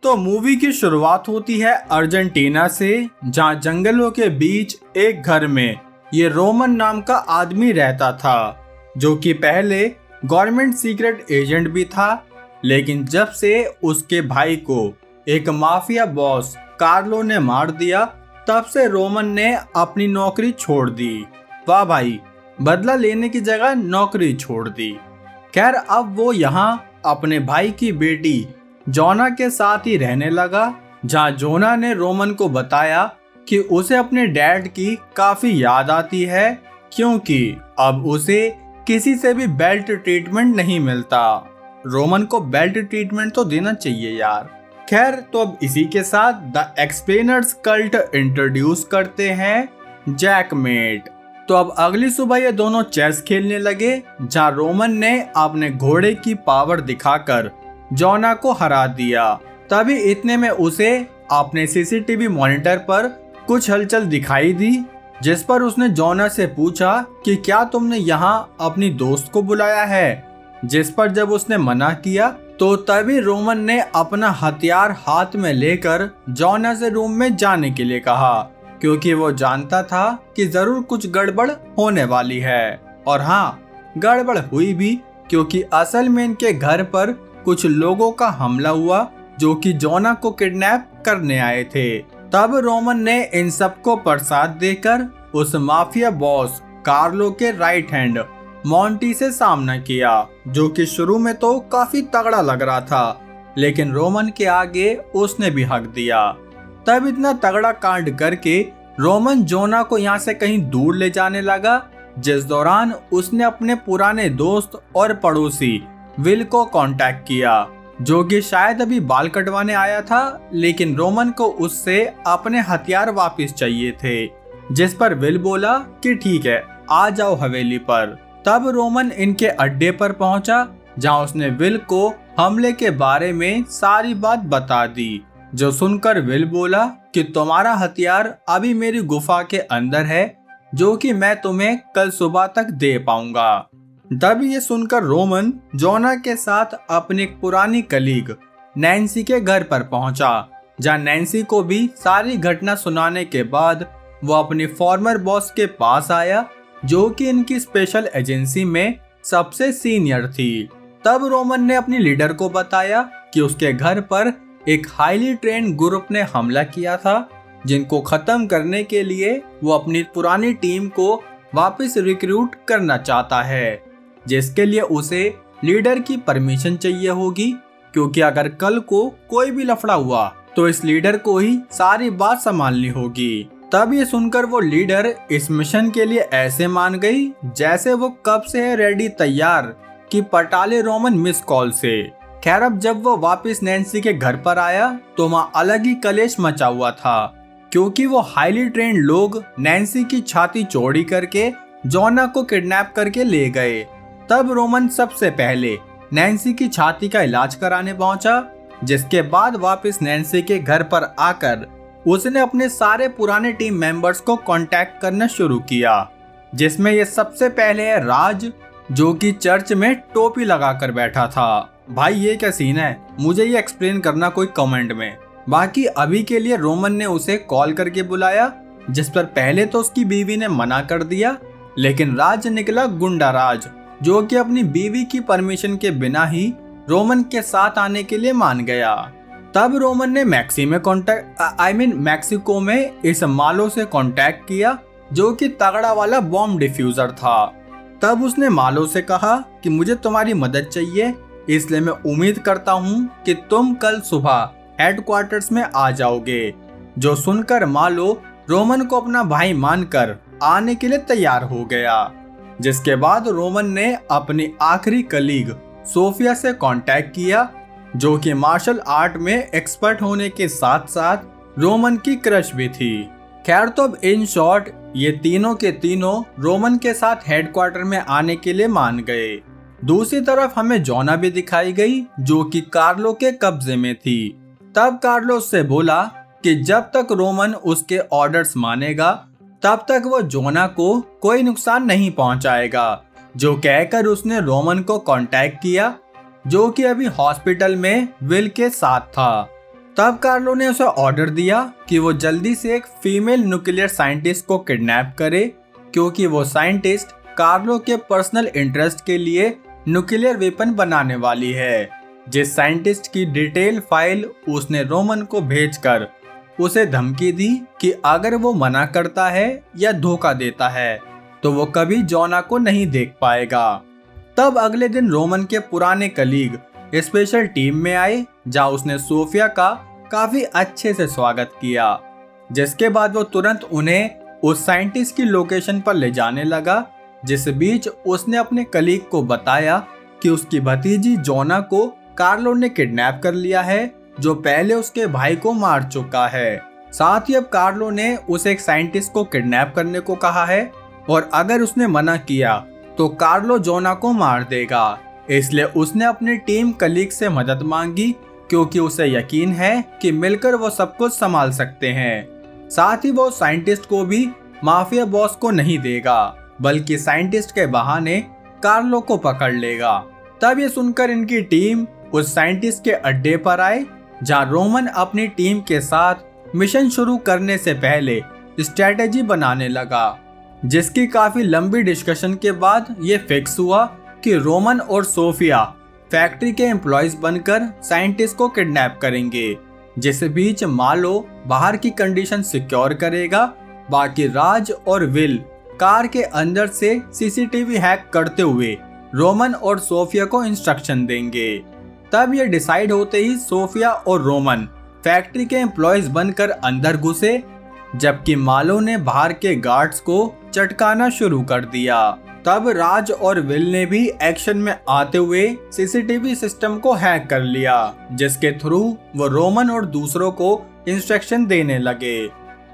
तो मूवी की शुरुआत होती है अर्जेंटीना से, जहां जंगलों के बीच एक घर में ये रोमन नाम का आदमी रहता था, जो कि पहले गवर्नमेंट सीक्रेट एजेंट भी था। लेकिन जब से उसके भाई को एक माफिया बॉस कार्लो ने मार दिया, तब से रोमन ने अपनी नौकरी छोड़ दी। वाह भाई, बदला लेने की जगह नौकरी छोड़ दी। खैर, अब वो यहाँ अपने भाई की बेटी जोना के साथ ही रहने लगा, जहाँ जोना ने रोमन को बताया कि उसे अपने डैड की काफी याद आती है, क्योंकि अब उसे किसी से भी बेल्ट ट्रीटमेंट नहीं मिलता। रोमन को बेल्ट ट्रीटमेंट तो देना चाहिए यार। खैर, तो अब इसी के साथ द एक्सप्लेनर्स कल्ट इंट्रोड्यूस करते हैं जैकमेट। तो अब अगली सुबह ये दोनों चेस खेलने लगे, जहाँ रोमन ने अपने घोड़े की पावर दिखाकर जोना को हरा दिया। तभी इतने में उसे अपने सीसीटीवी मॉनिटर पर कुछ हलचल दिखाई दी, जिस पर उसने जोना से पूछा कि क्या तुमने यहाँ अपनी दोस्त को बुलाया है। जिस पर जब उसने मना किया, तो तभी रोमन ने अपना हथियार हाथ में लेकर जोना से रूम में जाने के लिए कहा, क्योंकि वो जानता था कि जरूर कुछ गड़बड़ होने वाली है। और हाँ, गड़बड़ हुई भी, क्योंकि असल में इनके घर पर कुछ लोगों का हमला हुआ, जो कि जोना को किडनैप करने आए थे। तब रोमन ने इन सबको प्रसाद देकर उस माफिया बॉस कार्लो के राइट हैंड मोंटी से सामना किया, जो कि शुरू में तो काफी तगड़ा लग रहा था, लेकिन रोमन के आगे उसने भी हक दिया। तब इतना तगड़ा कांड करके रोमन जोना को यहाँ से कहीं दूर ले जाने लगा, जिस दौरान उसने अपने पुराने दोस्त और पड़ोसी विल को कांटेक्ट किया, जो कि शायद अभी बाल कटवाने आया था, लेकिन रोमन को उससे अपने हथियार वापस चाहिए थे। जिस पर विल बोला कि ठीक है, आ जाओ हवेली पर। तब रोमन इनके अड्डे पर पहुंचा, जहां उसने विल को हमले के बारे में सारी बात बता दी, जो सुनकर विल बोला कि तुम्हारा हथियार अभी मेरी गुफा के अंदर है, जो कि मैं तुम्हें कल सुबह तक दे पाऊंगा। तब ये सुनकर रोमन जोना के साथ अपनी पुरानी कलीग नैन्सी के घर पर पहुंचा, जहां नैन्सी को भी सारी घटना सुनाने के बाद वो अपनी फॉर्मर बॉस के पास आया, जो कि इनकी स्पेशल एजेंसी में सबसे सीनियर थी। तब रोमन ने अपनी लीडर को बताया कि उसके घर पर एक हाईली ट्रेंड ग्रुप ने हमला किया था, जिनको खत्म करने के लिए वो अपनी पुरानी टीम को वापस रिक्रूट करना चाहता है, जिसके लिए उसे लीडर की परमिशन चाहिए होगी, क्योंकि अगर कल को कोई भी लफड़ा हुआ तो इस लीडर को ही सारी बात संभालनी होगी। तब ये सुनकर वो लीडर इस मिशन के लिए ऐसे मान गई जैसे वो कब से है रेडी तैयार कि पटाले रोमन मिस कॉल से। खैर, अब जब वो वापस नैन्सी के घर पर आया तो वहाँ अलग ही कलेश मचा हुआ था, क्योंकि वो हाईली ट्रेंड लोग नैन्सी की छाती चौड़ी करके जोना को किडनैप करके ले गए। तब रोमन सबसे पहले नैन्सी की छाती का इलाज कराने पहुंचा, जिसके बाद वापस नैन्सी के घर पर आकर उसने अपने सारे पुराने टीम मेंबर्स को कांटेक्ट करना शुरू किया, जिसमें ये सबसे पहले है राज, जो कि चर्च में टोपी लगाकर बैठा था। भाई ये क्या सीन है, मुझे ये एक्सप्लेन करना कोई कमेंट में। बाकी अभी के लिए रोमन ने उसे कॉल करके बुलाया, जिस पर पहले तो उसकी बीवी ने मना कर दिया, लेकिन राज निकला गुंडा राज, जो कि अपनी बीवी की परमिशन के बिना ही रोमन के साथ आने के लिए मान गया। तब रोमन ने मैक्सिको में इस मालो से कांटेक्ट किया, जो कि तगड़ा वाला बॉम्ब डिफ्यूजर था। तब उसने मालो से कहा कि मुझे तुम्हारी मदद चाहिए, इसलिए मैं उम्मीद करता हूँ कि तुम कल सुबह हेडक्वार्टर्स में आ जाओगे। जो सुनकर मालो रोमन को अपना भाई मानकर आने के लिए तैयार हो गया। जिसके बाद रोमन ने अपनी आखिरी कलीग सोफिया से कांटेक्ट किया, जो कि मार्शल आर्ट में एक्सपर्ट होने के साथ साथ रोमन की क्रश भी थी। खैर, तो अब इन शॉर्ट ये तीनों के तीनों रोमन के साथ हेडक्वार्टर में आने के लिए मान गए। दूसरी तरफ हमें जोना भी दिखाई गई, जो कि कार्लो के कब्जे में थी। तब कार्लो उससे बोला कि जब तक रोमन उसके ऑर्डर्स मानेगा तब तक वो जोना को कोई नुकसान नहीं पहुंचाएगा, जो कहकर उसने रोमन को कांटेक्ट किया, जो कि अभी हॉस्पिटल में विल के साथ था। तब कार्लो ने उसे ऑर्डर दिया कि वो जल्दी से एक फीमेल न्यूक्लियर साइंटिस्ट को किडनैप करे, क्योंकि वो साइंटिस्ट कार्लो के पर्सनल इंटरेस्ट के लिए न्यूक्लियर वेपन बनाने वाली है। जिस साइंटिस्ट की डिटेल फाइल उसने रोमन को भेजकर उसे धमकी दी कि अगर वो मना करता है या धोखा देता है तो वो कभी जोना को नहीं देख पाएगा। तब अगले दिन रोमन के पुराने कलीग स्पेशल टीम में आए, जहां उसने सोफिया का काफी अच्छे से स्वागत किया, जिसके बाद वो तुरंत उन्हें उस साइंटिस्ट की लोकेशन पर ले जाने लगा। जिस बीच उसने अपने कलीग को बताया कि उसकी भतीजी जोना को कार्लो ने किडनैप कर लिया है, जो पहले उसके भाई को मार चुका है। साथ ही अब कार्लो ने उसे एक साइंटिस्ट को किडनैप करने को कहा है और अगर उसने मना किया तो कार्लो जोना को मार देगा। इसलिए उसने अपनी टीम कलीग से मदद मांगी, क्योंकि उसे यकीन है कि मिलकर वो सब कुछ संभाल सकते हैं। साथ ही वो साइंटिस्ट को भी माफिया बॉस को नहीं देगा, बल्कि साइंटिस्ट के बहाने कार्लो को पकड़ लेगा। तब ये सुनकर इनकी टीम उस साइंटिस्ट के अड्डे पर आए, जहां रोमन अपनी टीम के साथ मिशन शुरू करने से पहले स्ट्रेटेजी बनाने लगा, जिसकी काफी लंबी डिस्कशन के बाद ये फिक्स हुआ कि रोमन और सोफिया फैक्ट्री के एम्प्लॉयज बनकर साइंटिस्ट को किडनैप करेंगे। जिस बीच मालो बाहर की कंडीशन सिक्योर करेगा, बाकी राज और विल कार के अंदर से सीसीटीवी हैक करते हुए रोमन और सोफिया को इंस्ट्रक्शन देंगे। तब ये डिसाइड होते ही सोफिया और रोमन फैक्ट्री के एम्प्लॉयज बनकर अंदर घुसे, जबकि मालो ने बाहर के गार्ड्स को चटकाना शुरू कर दिया। तब राज और विल ने भी एक्शन में आते हुए सीसीटीवी सिस्टम को हैक कर लिया, जिसके थ्रू वो रोमन और दूसरों को इंस्ट्रक्शन देने लगे।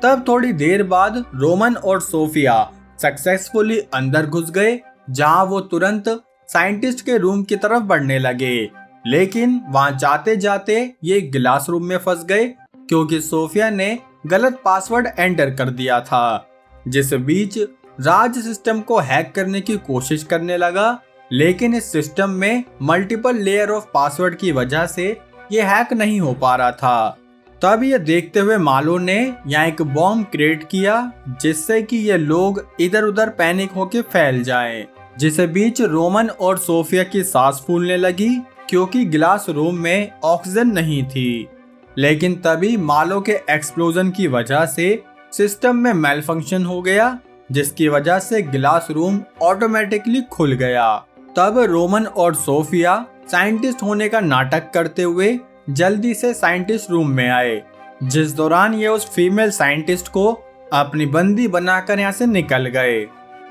तब थोड़ी देर बाद रोमन और सोफिया सक्सेसफुली अंदर घुस गए, जहां वो तुरंत साइंटिस्ट के रूम की तरफ बढ़ने लगे, लेकिन वहां जाते जाते ये ग्लास रूम में फंस गए, क्योंकि सोफिया ने गलत पासवर्ड एंटर कर दिया था। जिस बीच राज सिस्टम को हैक करने की कोशिश करने लगा, लेकिन इस सिस्टम में मल्टीपल लेयर ऑफ पासवर्ड की वजह से ये हैक नहीं हो पा रहा था। तब ये देखते हुए मालो ने यहाँ एक बॉम्ब क्रिएट किया, जिससे कि ये लोग इधर उधर पैनिक होके फैल जाएं। जिस बीच रोमन और सोफिया की सांस फूलने लगी, क्योंकि ग्लास रूम में ऑक्सीजन नहीं थी। लेकिन तभी मालो के एक्सप्लोजन की वजह से सिस्टम में मेलफंक्शन हो गया, जिसकी वजह से ग्लास रूम ऑटोमेटिकली खुल गया। तब रोमन और सोफिया साइंटिस्ट होने का नाटक करते हुए जल्दी से साइंटिस्ट रूम में आए, जिस दौरान ये उस फीमेल साइंटिस्ट को अपनी बंदी बनाकर यहाँ से निकल गए।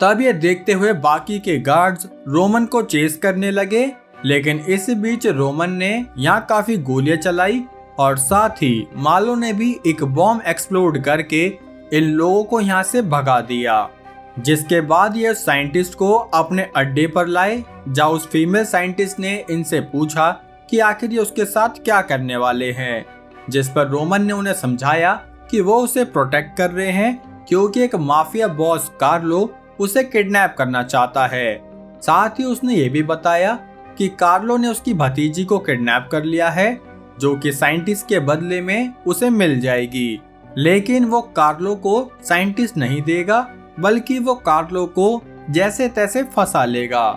तब ये देखते हुए बाकी के गार्ड्स रोमन को चेस करने लगे, लेकिन इस बीच रोमन ने यहाँ काफी गोलियां चलाई और साथ ही मालो ने भी एक बॉम्ब एक्सप्लोड करके इन लोगों को यहाँ से भगा दिया। जिसके बाद ये साइंटिस्ट को अपने अड्डे पर लाए, जहाँ उस फीमेल साइंटिस्ट ने इनसे पूछा कि आखिर ये उसके साथ क्या करने वाले हैं। जिस पर रोमन ने उन्हें समझाया कि वो उसे प्रोटेक्ट कर रहे हैं, क्योंकि एक माफिया बॉस कार्लो उसे किडनैप करना चाहता है। साथ ही उसने ये भी बताया कि कार्लो ने उसकी भतीजी को किडनैप कर लिया है, जो कि साइंटिस्ट के बदले में उसे मिल जाएगी। लेकिन वो कार्लो को साइंटिस्ट नहीं देगा, बल्कि वो कार्लो को जैसे तैसे फंसा लेगा।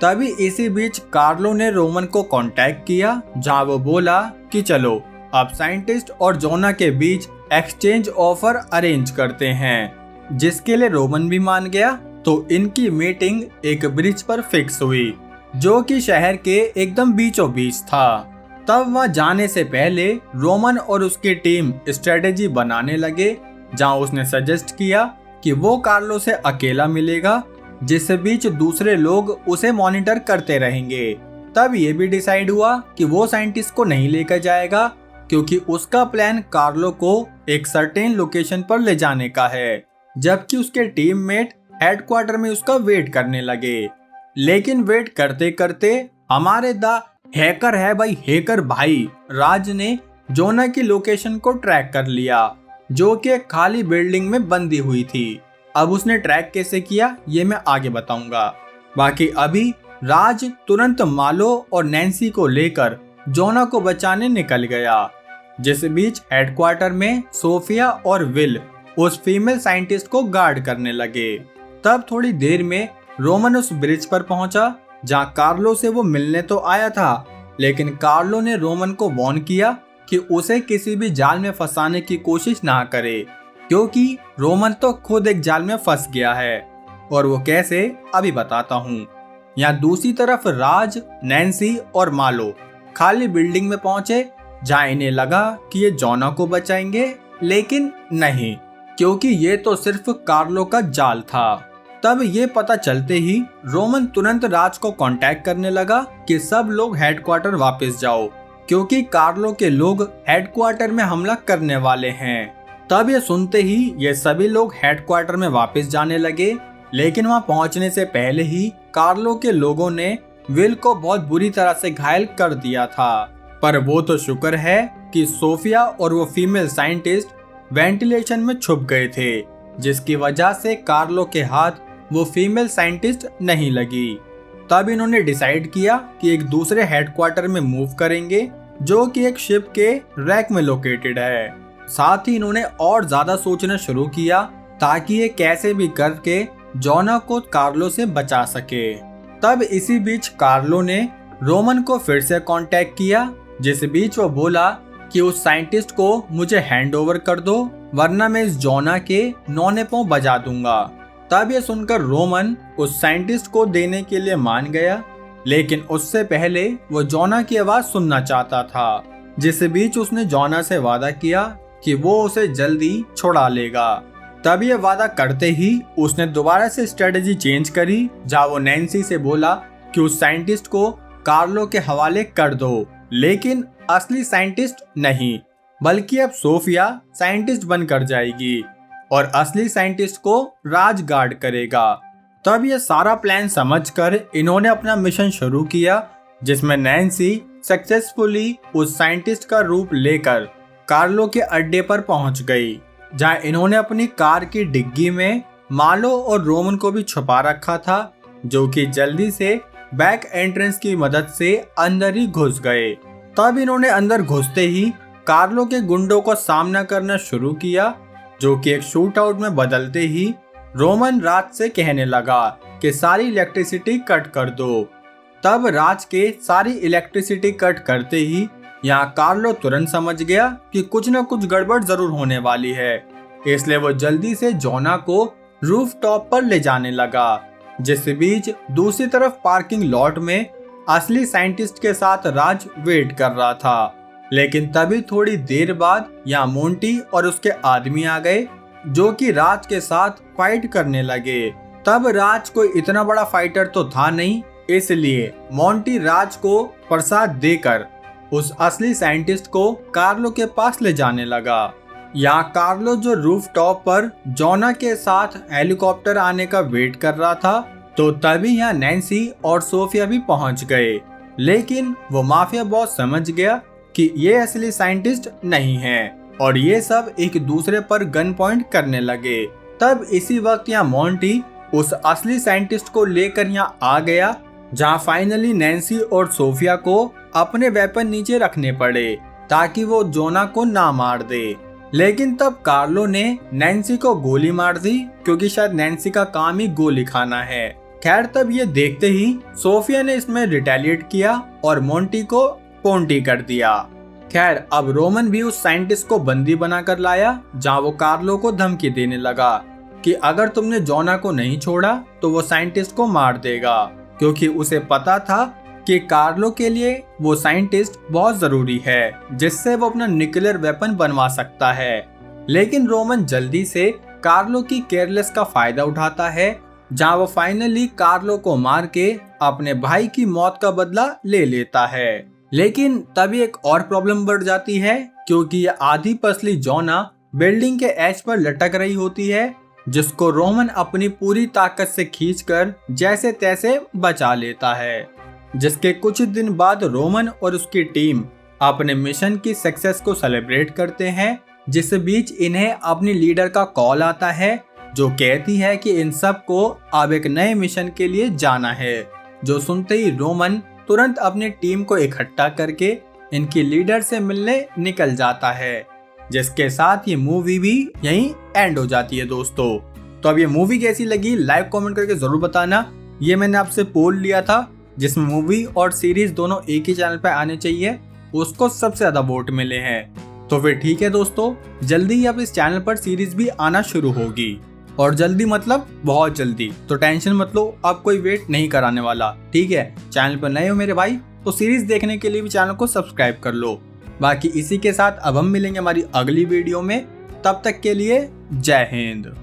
तभी इसी बीच कार्लो ने रोमन को कांटेक्ट किया, जहां वो बोला कि चलो अब साइंटिस्ट और जोना के बीच एक्सचेंज ऑफर अरेंज करते हैं, जिसके लिए रोमन भी मान गया। तो इनकी मीटिंग एक ब्रिज पर फिक्स हुई, जो कि शहर के एकदम बीचों बीच था। तब वहां जाने से पहले रोमन और उसकी टीम स्ट्रेटेजी बनाने लगे, जहां उसने सजेस्ट किया कि वो कार्लो से अकेला मिलेगा, जिस बीच दूसरे लोग उसे मॉनिटर करते रहेंगे। तब ये भी डिसाइड हुआ कि वो साइंटिस्ट को नहीं लेकर जाएगा, क्योंकि उसका प्लान कार्लो को एक सर्टेन लोकेशन पर ले जाने का है, जबकि उसके टीममेट हेडक्वार्टर में उसका वेट करने लगे। लेकिन वेट करते करते हमारे द हैकर है भाई, हैकर भाई राज ने जोना की लोकेशन को ट्रैक कर लिया, जो कि एक खाली बिल्डिंग में बंदी हुई थी। अब उसने ट्रैक कैसे किया ये मैं आगे बताऊंगा। बाकी अभी राज तुरंत मालो और नैन्सी को लेकर जोना को बचाने निकल गया। जिस बीच हेडक्वार्टर में सोफिया और विल उस फीमेल साइंटिस्ट को गार्ड करने लगे। तब थोड़ी देर में रोमन उस ब्रिज पर पहुंचा जहां कार्लो से वो मिलने तो आया था, लेकिन कार्लो ने रोमन को वार्न किया कि उसे किसी भी जाल में फंसाने की कोशिश ना करे, क्योंकि रोमन तो खुद एक जाल में फंस गया है। और वो कैसे, अभी बताता हूँ। यहाँ दूसरी तरफ राज, नैन्सी और मालो खाली बिल्डिंग में पहुंचे जहाँ इन्हें लगा कि ये जॉना को बचाएंगे, लेकिन नहीं, क्योंकि ये तो सिर्फ कार्लो का जाल था। तब ये पता चलते ही रोमन तुरंत राज को कांटेक्ट करने लगा कि सब लोग हेडक्वार्टर वापस जाओ, क्योंकि कार्लो के लोग हेडक्वार्टर में हमला करने वाले हैं। तब ये सुनते ही ये सभी लोग हेडक्वार्टर में वापस जाने लगे, लेकिन वहां पहुंचने से पहले ही कार्लो के लोगों ने विल को बहुत बुरी तरह से घायल कर दिया था। पर वो तो शुक्र है कि सोफिया और वो फीमेल साइंटिस्ट वेंटिलेशन में छुप गए थे, जिसकी वजह से कार्लो के हाथ वो फीमेल साइंटिस्ट नहीं लगी। तब इन्होंने डिसाइड किया कि एक दूसरे हेडक्वार्टर में मूव करेंगे, जो कि एक शिप के रैक में लोकेटेड है। साथ ही इन्होंने और ज्यादा सोचना शुरू किया ताकि ये कैसे भी करके जॉना को कार्लो से बचा सके। तब इसी बीच कार्लो ने रोमन को फिर से कांटेक्ट किया, जिस बीच वो बोला कि उस साइंटिस्ट को मुझे हैंड ओवर कर दो, वरना मैं इस जॉना के नौने पांव बजा दूंगा। तब ये सुनकर रोमन उस साइंटिस्ट को देने के लिए मान गया, लेकिन उससे पहले वो जॉना की आवाज सुनना चाहता था। जिस बीच उसने जॉना से वादा किया कि वो उसे जल्दी छुड़ा लेगा। तब ये वादा करते ही उसने दोबारा से स्ट्रेटजी चेंज करी, जहाँ वो नैन्सी से बोला कि उस साइंटिस्ट को कार्लो के हवाले कर दो, लेकिन असली साइंटिस्ट नहीं, बल्कि अब सोफिया साइंटिस्ट बनकर जाएगी और असली साइंटिस्ट को राज गार्ड करेगा। तब ये सारा प्लान समझकर इन्होंने अपना मिशन शुरू किया, जिसमें नैन्सी सक्सेसफुली उस साइंटिस्ट का रूप लेकर कार्लो के अड्डे पर पहुंच गई, जहां इन्होंने अपनी कार की डिग्गी में मालो और रोमन को भी छुपा रखा था, जो कि जल्दी से बैक एंट्रेंस की मदद से अंदर ही घुस गए। तब इन्होंने अंदर घुसते ही कार्लो के गुंडों को सामना करना शुरू किया, जो कि एक शूट आउट में बदलते ही रोमन राज से कहने लगा कि सारी इलेक्ट्रिसिटी कट कर दो। तब राज के सारी इलेक्ट्रिसिटी कट करते ही यहाँ कार्लो तुरंत समझ गया कि कुछ न कुछ गड़बड़ जरूर होने वाली है, इसलिए वो जल्दी से जॉना को रूफ टॉप पर ले जाने लगा। जिस बीच दूसरी तरफ पार्किंग लॉट में असली साइंटिस्ट के साथ राज वेट कर रहा था, लेकिन तभी थोड़ी देर बाद यहाँ मोंटी और उसके आदमी आ गए, जो कि राज के साथ फाइट करने लगे। तब राज कोई इतना बड़ा फाइटर तो था नहीं, इसलिए मोंटी राज को प्रसाद देकर उस असली साइंटिस्ट को कार्लो के पास ले जाने लगा। यहाँ कार्लो जो रूफ टॉप पर जॉना के साथ हेलीकॉप्टर आने का वेट कर रहा था, तो तभी यहाँ नैन्सी और सोफिया भी पहुंच गए, लेकिन वो माफिया बॉस समझ गया कि ये असली साइंटिस्ट नहीं है और ये सब एक दूसरे पर गन पॉइंट करने लगे। तब इसी वक्त यहाँ मोंटी उस असली साइंटिस्ट को लेकर यहाँ आ गया, जहाँ फाइनली नैन्सी और सोफिया को अपने वेपन नीचे रखने पड़े ताकि वो जोना को ना मार दे। लेकिन तब कार्लो ने नैन्सी को गोली मार दी, क्योंकि शायद नैन्सी का काम ही गोली खाना है। खैर तब ये देखते ही सोफिया ने इसमें रिटेलिएट किया और मोंटी को पोंटी कर दिया। खैर अब रोमन भी उस साइंटिस्ट को बंदी बनाकर लाया, जहाँ वो कार्लो को धमकी देने लगा कि अगर तुमने जोना को नहीं छोड़ा तो वो साइंटिस्ट को मार देगा, क्योंकि उसे पता था कि कार्लो के लिए वो साइंटिस्ट बहुत जरूरी है, जिससे वो अपना न्यूक्लियर वेपन बनवा सकता है। लेकिन रोमन जल्दी से कार्लो की केयरलेस का फायदा उठाता है, जहां वो फाइनली कार्लो को मार के अपने भाई की मौत का बदला ले लेता है। लेकिन तभी एक और प्रॉब्लम बढ़ जाती है, क्योंकि ये आधी पसली जोना बिल्डिंग के एज पर लटक रही होती है, जिसको रोमन अपनी पूरी ताकत से खींचकर जैसे तैसे बचा लेता है। जिसके कुछ दिन बाद रोमन और उसकी टीम अपने मिशन की सक्सेस को सेलिब्रेट करते हैं। जिस बीच इन्हें अपनी लीडर का कॉल आता है, जो कहती है कि इन सब को अब एक नए मिशन के लिए जाना है। जो सुनते ही रोमन तुरंत अपनी टीम को इकट्ठा करके इनकी लीडर से मिलने निकल जाता है, जिसके साथ ये मूवी भी यहीं एंड हो जाती है दोस्तों। तो अब ये मूवी कैसी लगी लाइक कमेंट करके जरूर बताना। ये मैंने आपसे पोल लिया था जिसमें मूवी और सीरीज दोनों एक ही चैनल पे आने चाहिए, उसको सबसे ज्यादा वोट मिले हैं। तो फिर ठीक है दोस्तों, जल्दी ही अब इस चैनल पर सीरीज भी आना शुरू होगी, और जल्दी मतलब बहुत जल्दी। तो टेंशन मत लो, अब कोई वेट नहीं कराने वाला, ठीक है। चैनल पर नए हो मेरे भाई तो सीरीज देखने के लिए भी चैनल को सब्सक्राइब कर लो। बाकी इसी के साथ अब हम मिलेंगे हमारी अगली वीडियो में, तब तक के लिए जय हिंद।